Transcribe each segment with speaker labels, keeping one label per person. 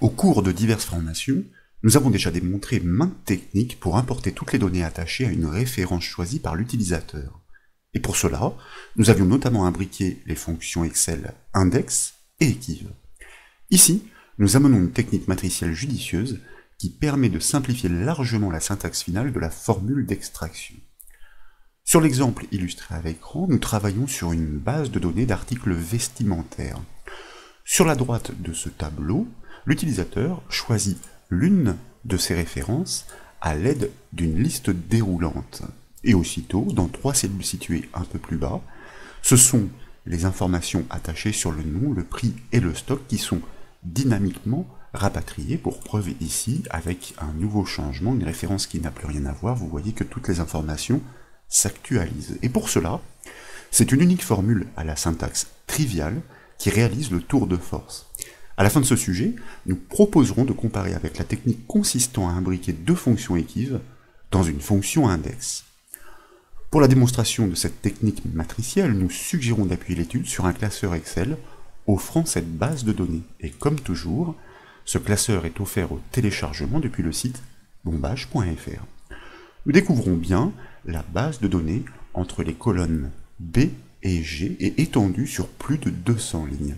Speaker 1: Au cours de diverses formations, nous avons déjà démontré maintes techniques pour importer toutes les données attachées à une référence choisie par l'utilisateur. Et pour cela, nous avions notamment imbriqué les fonctions Excel index et equiv. Ici, nous amenons une technique matricielle judicieuse qui permet de simplifier largement la syntaxe finale de la formule d'extraction. Sur l'exemple illustré à l'écran, nous travaillons sur une base de données d'articles vestimentaires. Sur la droite de ce tableau, l'utilisateur choisit l'une de ces références à l'aide d'une liste déroulante. Et aussitôt, dans 3 cellules situées un peu plus bas, ce sont les informations attachées sur le nom, le prix et le stock qui sont dynamiquement rapatriées, pour preuve ici, avec un nouveau changement, une référence qui n'a plus rien à voir. Vous voyez que toutes les informations s'actualisent. Et pour cela, c'est une unique formule à la syntaxe triviale qui réalise le tour de force. À la fin de ce sujet, nous proposerons de comparer avec la technique consistant à imbriquer 2 fonctions equiv dans une fonction index. Pour la démonstration de cette technique matricielle, nous suggérons d'appuyer l'étude sur un classeur Excel offrant cette base de données. Et comme toujours, ce classeur est offert au téléchargement depuis le site bombage.fr. Nous découvrons bien la base de données entre les colonnes B et G et étendue sur plus de 200 lignes.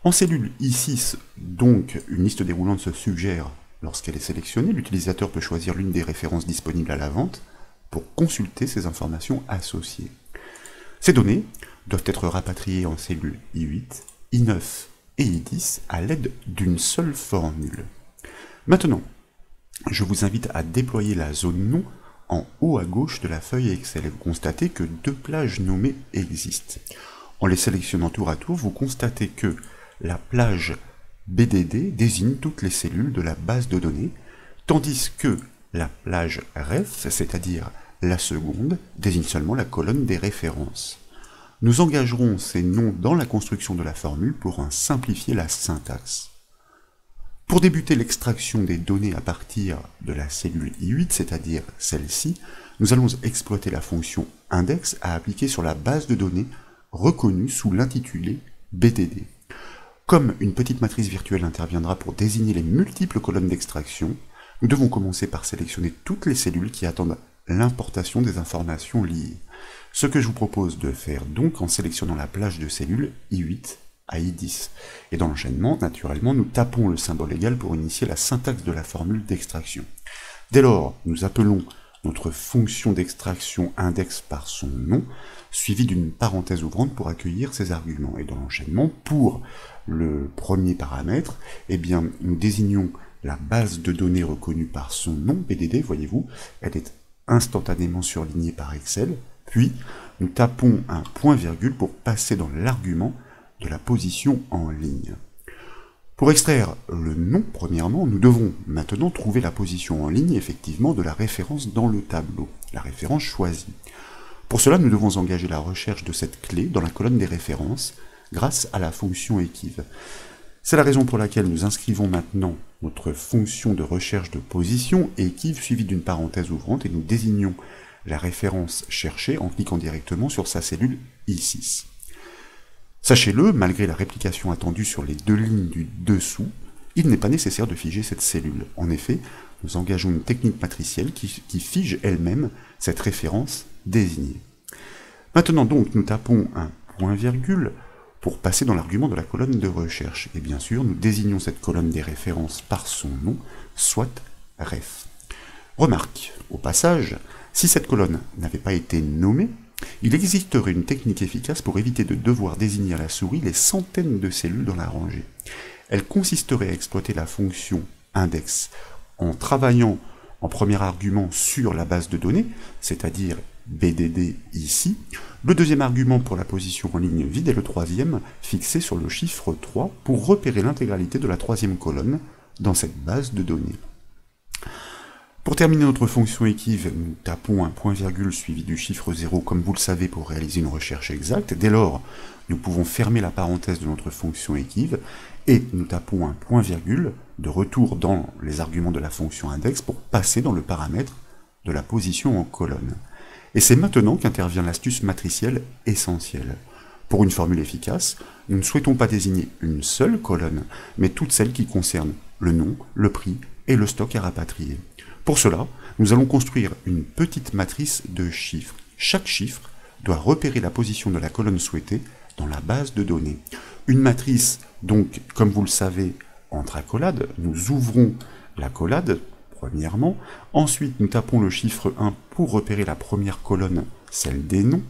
Speaker 1: En cellule I6, donc, une liste déroulante se suggère lorsqu'elle est sélectionnée. L'utilisateur peut choisir l'une des références disponibles à la vente pour consulter ces informations associées. Ces données doivent être rapatriées en cellule I8, I9 et I10 à l'aide d'une seule formule. Maintenant, je vous invite à déployer la zone nom en haut à gauche de la feuille Excel et vous constatez que 2 plages nommées existent. En les sélectionnant tour à tour, vous constatez que la plage BDD désigne toutes les cellules de la base de données, tandis que la plage ref, c'est-à-dire la seconde, désigne seulement la colonne des références. Nous engagerons ces noms dans la construction de la formule pour en simplifier la syntaxe. Pour débuter l'extraction des données à partir de la cellule I8, c'est-à-dire celle-ci, nous allons exploiter la fonction index à appliquer sur la base de données reconnue sous l'intitulé BDD. Comme une petite matrice virtuelle interviendra pour désigner les multiples colonnes d'extraction, nous devons commencer par sélectionner toutes les cellules qui attendent l'importation des informations liées. Ce que je vous propose de faire donc en sélectionnant la plage de cellules I8 à I10. Et dans l'enchaînement, naturellement, nous tapons le symbole égal pour initier la syntaxe de la formule d'extraction. Dès lors, nous appelons notre fonction d'extraction index par son nom, suivi d'une parenthèse ouvrante pour accueillir ses arguments. Et dans l'enchaînement, pour le premier paramètre, eh bien, nous désignons la base de données reconnue par son nom, BDD, voyez-vous, elle est instantanément surlignée par Excel, puis nous tapons un point-virgule pour passer dans l'argument de la position en ligne. Pour extraire le nom, premièrement, nous devons maintenant trouver la position en ligne, effectivement, de la référence dans le tableau, la référence choisie. Pour cela, nous devons engager la recherche de cette clé dans la colonne des références, grâce à la fonction equiv. C'est la raison pour laquelle nous inscrivons maintenant notre fonction de recherche de position equiv suivie d'une parenthèse ouvrante et nous désignons la référence cherchée en cliquant directement sur sa cellule I6. Sachez-le, malgré la réplication attendue sur les 2 lignes du dessous, il n'est pas nécessaire de figer cette cellule. En effet, nous engageons une technique matricielle qui fige elle-même cette référence désignée. Maintenant donc, nous tapons un point-virgule pour passer dans l'argument de la colonne de recherche. Et bien sûr, nous désignons cette colonne des références par son nom, soit ref. Remarque, au passage, si cette colonne n'avait pas été nommée, il existerait une technique efficace pour éviter de devoir désigner à la souris les centaines de cellules dans la rangée. Elle consisterait à exploiter la fonction index en travaillant en premier argument sur la base de données, c'est-à-dire BDD ici, le deuxième argument pour la position en ligne vide et le troisième fixé sur le chiffre 3 pour repérer l'intégralité de la troisième colonne dans cette base de données. Pour terminer notre fonction equiv, nous tapons un point-virgule suivi du chiffre 0, comme vous le savez, pour réaliser une recherche exacte. Dès lors, nous pouvons fermer la parenthèse de notre fonction equiv, et nous tapons un point-virgule de retour dans les arguments de la fonction index pour passer dans le paramètre de la position en colonne. Et c'est maintenant qu'intervient l'astuce matricielle essentielle. Pour une formule efficace, nous ne souhaitons pas désigner une seule colonne, mais toutes celles qui concernent le nom, le prix et le stock à rapatrier. Pour cela, nous allons construire une petite matrice de chiffres. Chaque chiffre doit repérer la position de la colonne souhaitée dans la base de données. Une matrice, donc, comme vous le savez, entre accolades, nous ouvrons l'accolade, premièrement. Ensuite, nous tapons le chiffre 1 pour repérer la première colonne, celle des noms.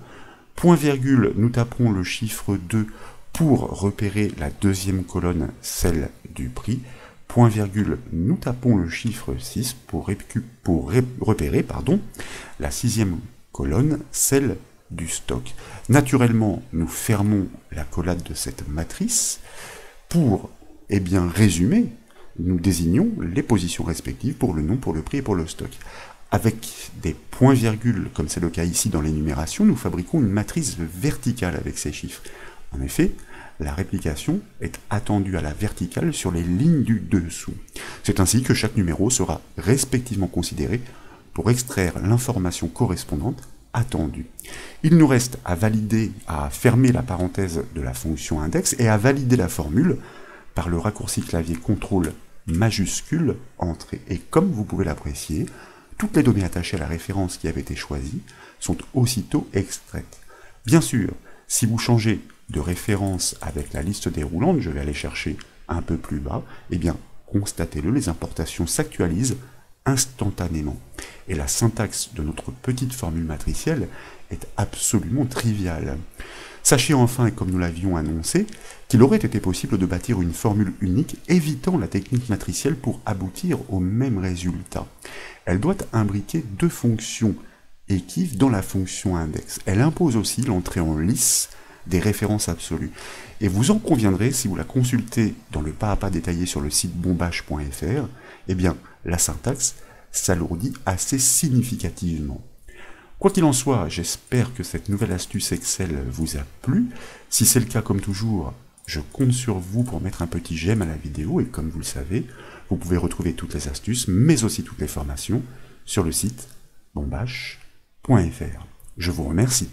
Speaker 1: Point virgule, nous tapons le chiffre 2 pour repérer la deuxième colonne, celle du prix. Point virgule, nous tapons le chiffre 6 pour repérer la sixième colonne, celle du stock. Naturellement, nous fermons l'accolade de cette matrice pour, résumer, nous désignons les positions respectives pour le nom, pour le prix et pour le stock. Avec des points-virgules, comme c'est le cas ici dans l'énumération, nous fabriquons une matrice verticale avec ces chiffres. En effet, la réplication est attendue à la verticale sur les lignes du dessous. C'est ainsi que chaque numéro sera respectivement considéré pour extraire l'information correspondante attendue. Il nous reste à valider, à fermer la parenthèse de la fonction index et à valider la formule par le raccourci clavier CTRL majuscule entrée. Et comme vous pouvez l'apprécier, toutes les données attachées à la référence qui avait été choisie sont aussitôt extraites. Bien sûr, si vous changez de référence avec la liste déroulante, je vais aller chercher un peu plus bas, constatez-le, les importations s'actualisent instantanément. Et la syntaxe de notre petite formule matricielle est absolument triviale. Sachez enfin, et comme nous l'avions annoncé, qu'il aurait été possible de bâtir une formule unique évitant la technique matricielle pour aboutir au même résultat. Elle doit imbriquer deux fonctions équives dans la fonction index. Elle impose aussi l'entrée en lice des références absolues. Et vous en conviendrez, si vous la consultez dans le pas à pas détaillé sur le site bombache.fr, la syntaxe s'alourdit assez significativement. Quoi qu'il en soit, j'espère que cette nouvelle astuce Excel vous a plu. Si c'est le cas, comme toujours, je compte sur vous pour mettre un petit j'aime à la vidéo, et comme vous le savez, vous pouvez retrouver toutes les astuces, mais aussi toutes les formations, sur le site bombache.fr. Je vous remercie.